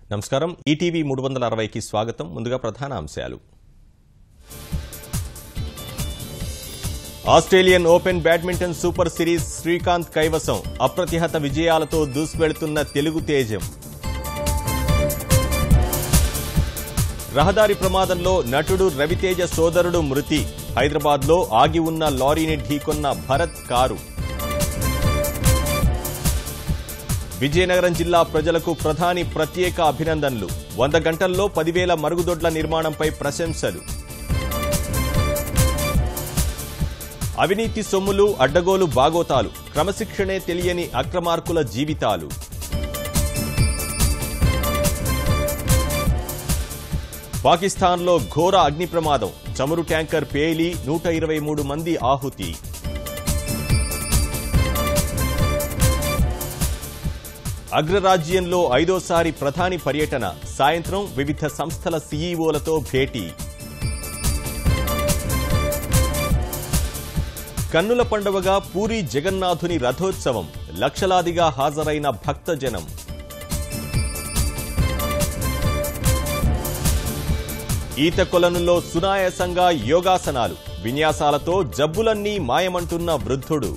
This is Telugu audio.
నమస్కారం ఈటీవీ 360 కి స్వాగతం ముందుగా ప్రధాన అంశాలు Australian open badminton super series Srikanth కైవసం అప్రతిహత విజయాలతో దూసుకెళ్తున్న తెలుగు తేజం రహదారి ప్రమాదంలో నటుడు రవితేజ సోదరుడు మృతి హైదరాబాద్లో ఆగి ఉన్న లారీని ఢీకొన్న భరత్ కారు విజయనగరం జిల్లా ప్రజలకు ప్రధాని ప్రత్యేక అభినందనలు 100 గంటల్లో 10,000 మరుగుదొడ్ల నిర్మాణంపై ప్రశంసలు అవినీతి సొమ్ములు అడ్డగోలు బాగోతాలు క్రమశిక్షణే తెలియని అక్రమార్కుల జీవితాలు పాకిస్తాన్లో ఘోర అగ్ని ప్రమాదం చమురు ట్యాంకర్ పేలి 123 మంది ఆహుతి అగ్రరాజ్యంలో 5వ ప్రధాని పర్యటన సాయంత్రం వివిధ సంస్థల సీఈఓలతో భేటీ కన్నుల పండువగా పూరీ జగన్నాథుని రథోత్సవం లక్షలాదిగా హాజరైన భక్తజనం ఈత కొలనులో సునాయాసంగా యోగాసనాలు విన్యాసాలతో జబ్బులన్నీ మాయమంటున్న వృద్ధుడు